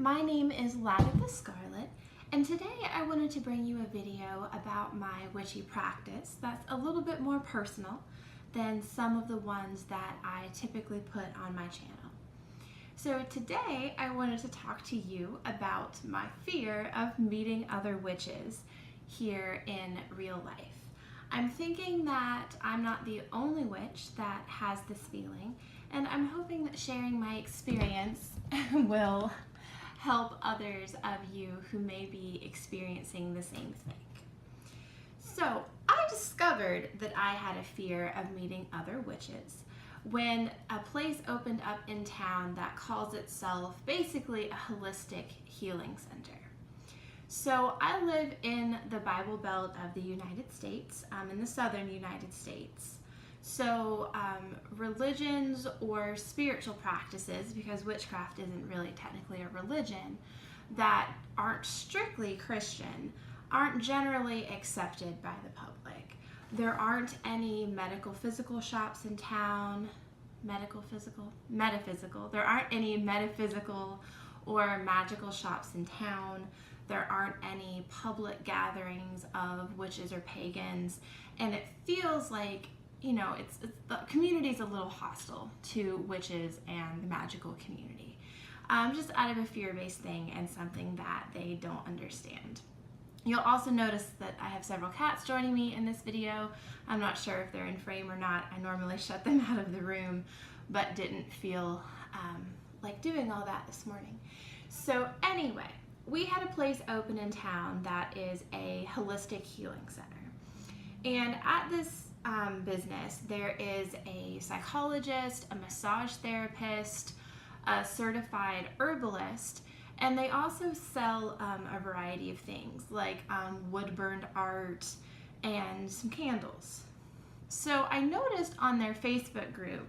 My name is Lagatha Scarlett, and today I wanted to bring you a video about my witchy practice that's a little bit more personal than some of the ones that I typically put on my channel. So today I wanted to talk to you about my fear of meeting other witches here in real life. I'm thinking that I'm not the only witch that has this feeling, and I'm hoping that sharing my experience will help others of you who may be experiencing the same thing. So I discovered that I had a fear of meeting other witches when a place opened up in town that calls itself basically a holistic healing center. So I live in the Bible Belt of the United States, in the southern United States. So religions or spiritual practices, because witchcraft isn't really technically a religion, that aren't strictly Christian, aren't generally accepted by the public. There aren't any metaphysical shops in town. Metaphysical. There aren't any metaphysical or magical shops in town. There aren't any public gatherings of witches or pagans, and it feels like, you know, the community's a little hostile to witches and the magical community, just out of a fear-based thing and something that they don't understand. You'll also notice that I have several cats joining me in this video. I'm not sure if they're in frame or not. I normally shut them out of the room, but didn't feel like doing all that this morning. So anyway, we had a place open in town that is a holistic healing center. And at this business, there is a psychologist, a massage therapist, a certified herbalist, and they also sell a variety of things like wood-burned art and some candles. So I noticed on their Facebook group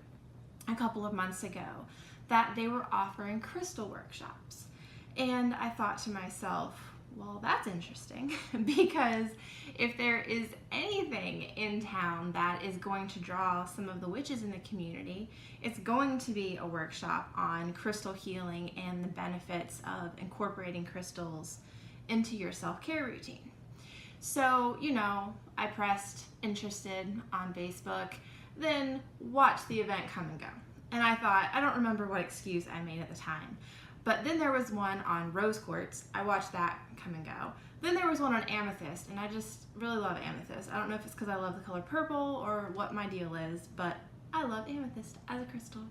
a couple of months ago that they were offering crystal workshops. And I thought to myself, well, that's interesting, because if there is anything in town that is going to draw some of the witches in the community, it's going to be a workshop on crystal healing and the benefits of incorporating crystals into your self-care routine. So, you know, I pressed interested on Facebook, then watched the event come and go. And I thought, I don't remember what excuse I made at the time. But then there was one on rose quartz. I watched that come and go. Then there was one on amethyst, and I just really love amethyst. I don't know if it's because I love the color purple or what my deal is, but I love amethyst as a crystal.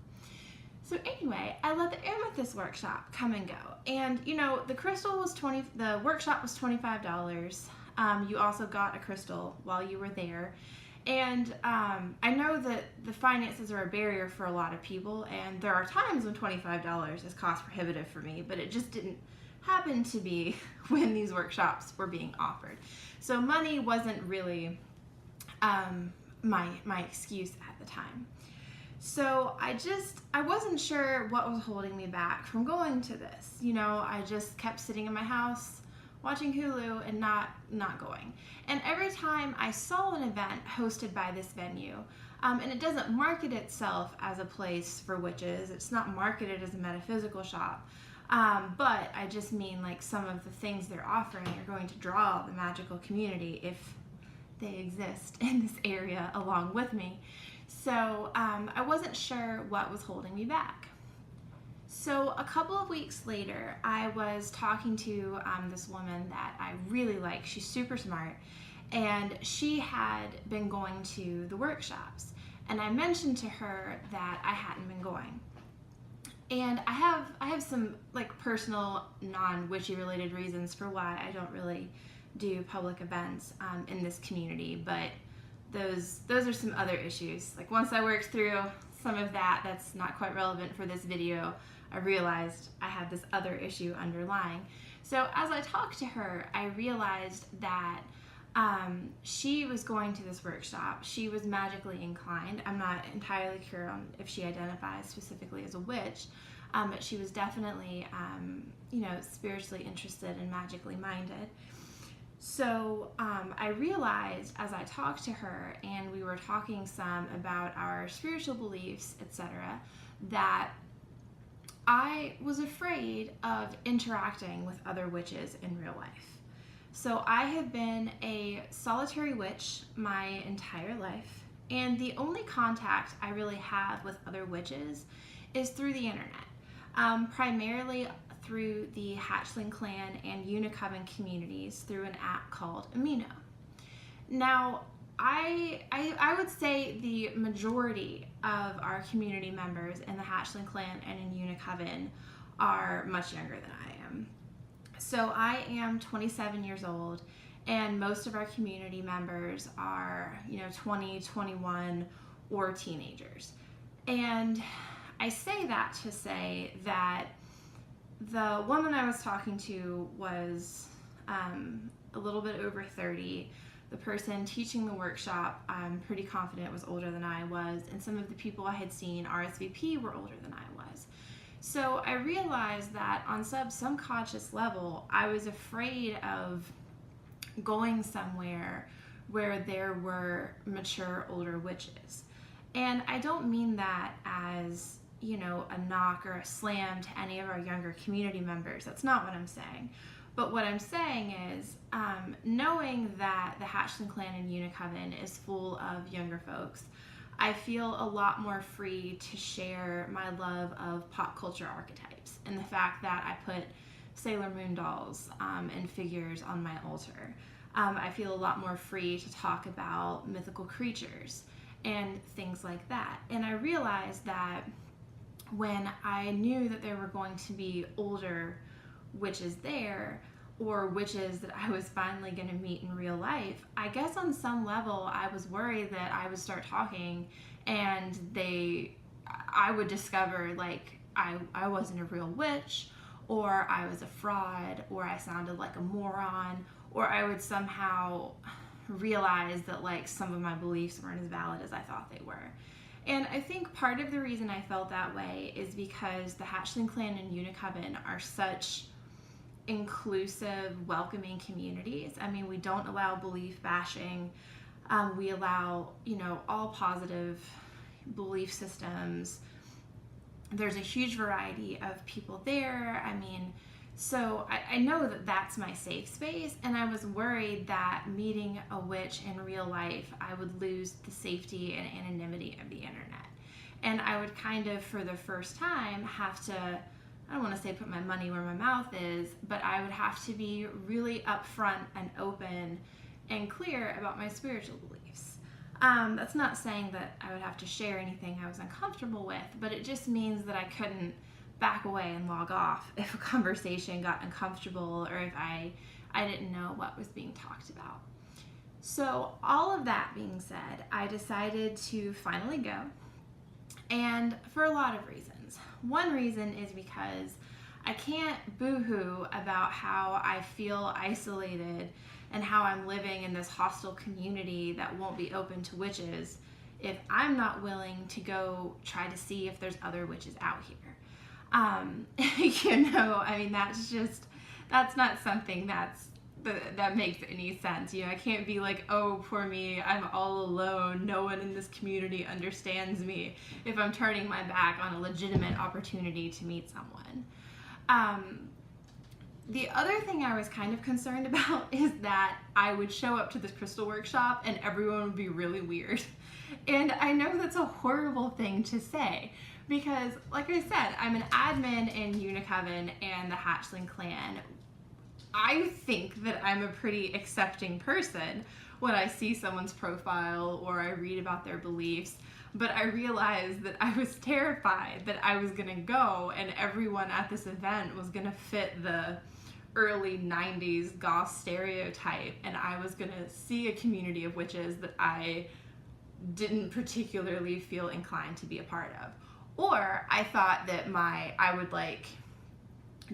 So anyway, I let the amethyst workshop come and go. And you know, the workshop was $25. You also got a crystal while you were there. And I know that the finances are a barrier for a lot of people, and there are times when $25 is cost prohibitive for me, but it just didn't happen to be when these workshops were being offered. So money wasn't really my excuse at the time. So I wasn't sure what was holding me back from going to this. You know, I just kept sitting in my house watching Hulu and not going. And every time I saw an event hosted by this venue, and it doesn't market itself as a place for witches, it's not marketed as a metaphysical shop, but I just mean like some of the things they're offering are going to draw the magical community if they exist in this area along with me. So I wasn't sure what was holding me back. So a couple of weeks later, I was talking to this woman that I really like. She's super smart, and she had been going to the workshops. And I mentioned to her that I hadn't been going. And I have some like personal non-witchy related reasons for why I don't really do public events in this community, but those are some other issues. Like once I worked through some of that's not quite relevant for this video, I realized I had this other issue underlying. So as I talked to her, I realized that she was going to this workshop. She was magically inclined. I'm not entirely sure on if she identifies specifically as a witch, but she was definitely, you know, spiritually interested and magically minded. So I realized as I talked to her and we were talking some about our spiritual beliefs, etc., that I was afraid of interacting with other witches in real life. So I have been a solitary witch my entire life, and the only contact I really have with other witches is through the internet, primarily through the Hatchling Clan and Unicoven communities through an app called Amino. Now, I would say the majority of our community members in the Hatchling Clan and in Unicoven are much younger than I am. So I am 27 years old, and most of our community members are, 20, 21, or teenagers. And I say that to say that the woman I was talking to was a little bit over 30. The person teaching the workshop, I'm pretty confident, was older than I was, and some of the people I had seen RSVP were older than I was. So I realized that on some subconscious level, I was afraid of going somewhere where there were mature older witches. And I don't mean that as, a knock or a slam to any of our younger community members. That's not what I'm saying. But what I'm saying is, knowing that the Hatchling Clan in Unicoven is full of younger folks, I feel a lot more free to share my love of pop culture archetypes and the fact that I put Sailor Moon dolls and figures on my altar. I feel a lot more free to talk about mythical creatures and things like that. And I realized that when I knew that there were going to be older witches there, or witches that I was finally going to meet in real life, I guess on some level I was worried that I would start talking and I would discover like I wasn't a real witch, or I was a fraud, or I sounded like a moron, or I would somehow realize that like some of my beliefs weren't as valid as I thought they were. And I think part of the reason I felt that way is because the Hatchling Clan and Unicoven are such inclusive, welcoming communities. I mean, we don't allow belief bashing. We allow, all positive belief systems. There's a huge variety of people there. I mean, so I know that that's my safe space, and I was worried that meeting a witch in real life, I would lose the safety and anonymity of the internet. And I would kind of, for the first time, have to, I don't want to say put my money where my mouth is, but I would have to be really upfront and open and clear about my spiritual beliefs. That's not saying that I would have to share anything I was uncomfortable with, but it just means that I couldn't back away and log off if a conversation got uncomfortable or if I didn't know what was being talked about. So all of that being said, I decided to finally go, and for a lot of reasons. One reason is because I can't boo-hoo about how I feel isolated and how I'm living in this hostile community that won't be open to witches if I'm not willing to go try to see if there's other witches out here. I mean, that's not something that makes any sense. I can't be like, oh, poor me, I'm all alone, no one in this community understands me, if I'm turning my back on a legitimate opportunity to meet someone. The other thing I was kind of concerned about is that I would show up to this crystal workshop and everyone would be really weird. And I know that's a horrible thing to say, because, like I said, I'm an admin in Unicoven and the Hatchling Clan. I think that I'm a pretty accepting person when I see someone's profile or I read about their beliefs, but I realized that I was terrified that I was gonna go and everyone at this event was gonna fit the early 90s goth stereotype, and I was gonna see a community of witches that I didn't particularly feel inclined to be a part of. Or I thought that I would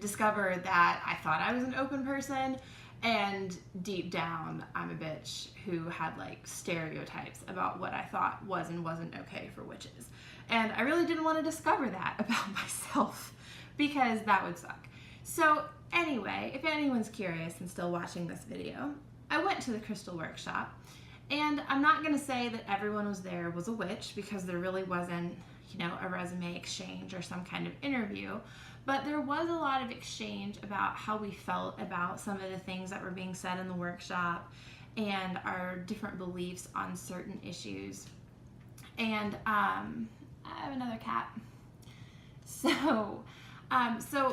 discover that I thought I was an open person, and deep down I'm a bitch who had stereotypes about what I thought was and wasn't okay for witches. And I really didn't want to discover that about myself, because that would suck. So anyway, if anyone's curious and still watching this video, I went to the crystal workshop, and I'm not going to say that everyone was there was a witch, because there really wasn't a resume exchange or some kind of interview. But there was a lot of exchange about how we felt about some of the things that were being said in the workshop and our different beliefs on certain issues. And I have another cat. So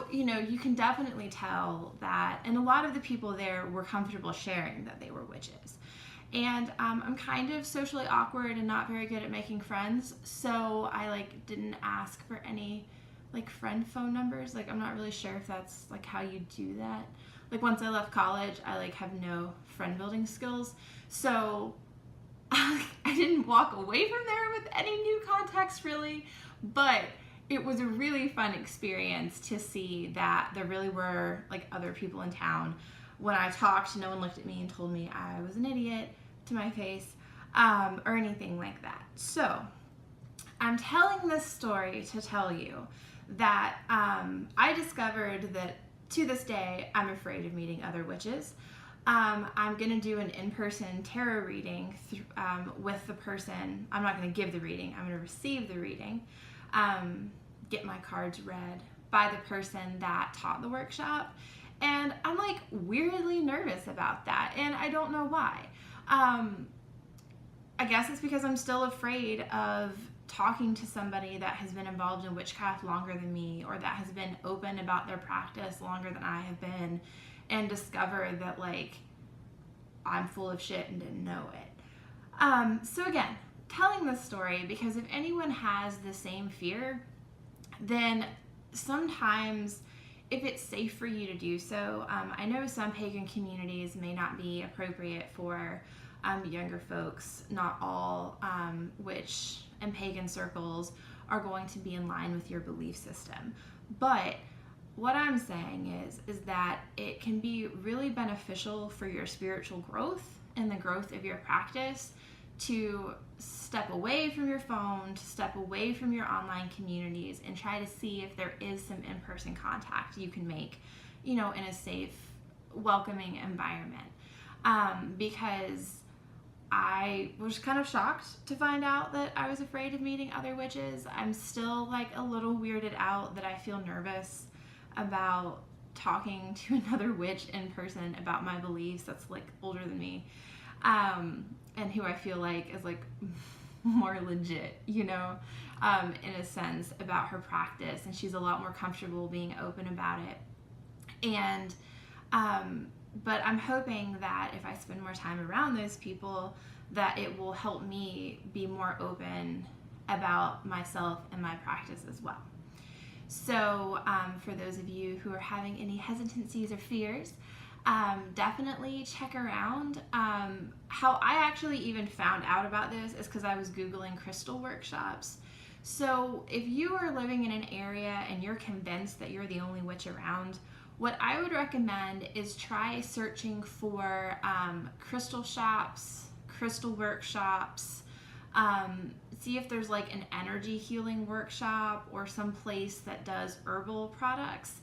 you can definitely tell that, and a lot of the people there were comfortable sharing that they were witches. And I'm kind of socially awkward and not very good at making friends, so I didn't ask for any friend phone numbers. I'm not really sure if that's how you do that. Once I left college, I have no friend building skills, so I didn't walk away from there with any new contacts really, but it was a really fun experience to see that there really were other people in town. When I talked, no one looked at me and told me I was an idiot to my face, or anything like that. So I'm telling this story to tell you that I discovered that to this day I'm afraid of meeting other witches. I'm going to do an in-person tarot reading with the person. I'm not going to give the reading. I'm going to receive the reading, get my cards read by the person that taught the workshop. And I'm weirdly nervous about that, and I don't know why. I guess it's because I'm still afraid of talking to somebody that has been involved in witchcraft longer than me, or that has been open about their practice longer than I have been, and discover that I'm full of shit and didn't know it. So again, telling this story because if anyone has the same fear, then sometimes if it's safe for you to do so, I know some pagan communities may not be appropriate for younger folks. Not all witch and pagan circles are going to be in line with your belief system. But what I'm saying is that it can be really beneficial for your spiritual growth and the growth of your practice to step away from your phone, to step away from your online communities, and try to see if there is some in-person contact you can make, in a safe, welcoming environment. Because I was kind of shocked to find out that I was afraid of meeting other witches. I'm still a little weirded out that I feel nervous about talking to another witch in person about my beliefs that's older than me. And who I feel is more legit, in a sense, about her practice, and she's a lot more comfortable being open about it. And but I'm hoping that if I spend more time around those people, that it will help me be more open about myself and my practice as well. So for those of you who are having any hesitancies or fears, definitely check around. How I actually even found out about this is because I was Googling crystal workshops. So if you are living in an area and you're convinced that you're the only witch around, what I would recommend is try searching for crystal shops, crystal workshops. See if there's an energy healing workshop or some place that does herbal products.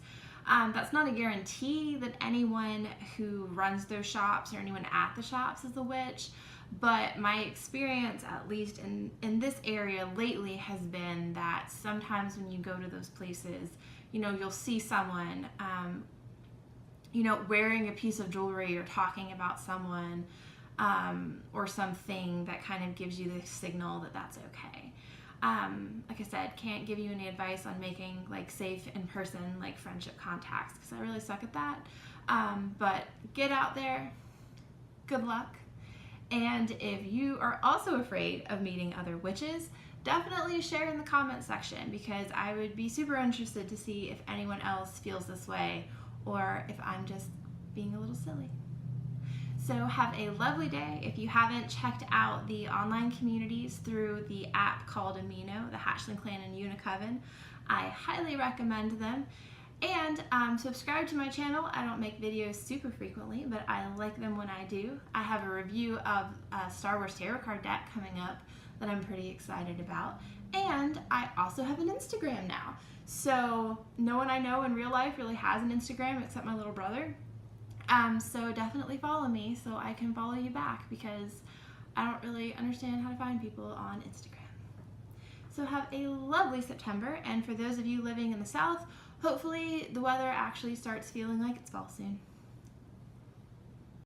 That's not a guarantee that anyone who runs those shops or anyone at the shops is a witch, but my experience, at least in this area lately, has been that sometimes when you go to those places, you'll see someone, wearing a piece of jewelry or talking about someone, or something that kind of gives you the signal that that's okay. Like I said, can't give you any advice on making safe in-person friendship contacts because I really suck at that. But get out there, good luck. And if you are also afraid of meeting other witches, definitely share in the comment section because I would be super interested to see if anyone else feels this way or if I'm just being a little silly. So have a lovely day. If you haven't checked out the online communities through the app called Amino, the Hatchling Clan and Unicoven, I highly recommend them. And subscribe to my channel. I don't make videos super frequently, but I like them when I do. I have a review of a Star Wars tarot card deck coming up that I'm pretty excited about. And I also have an Instagram now. So no one I know in real life really has an Instagram except my little brother. So definitely follow me so I can follow you back because I don't really understand how to find people on Instagram. So have a lovely September, and for those of you living in the South, hopefully the weather actually starts feeling like it's fall soon.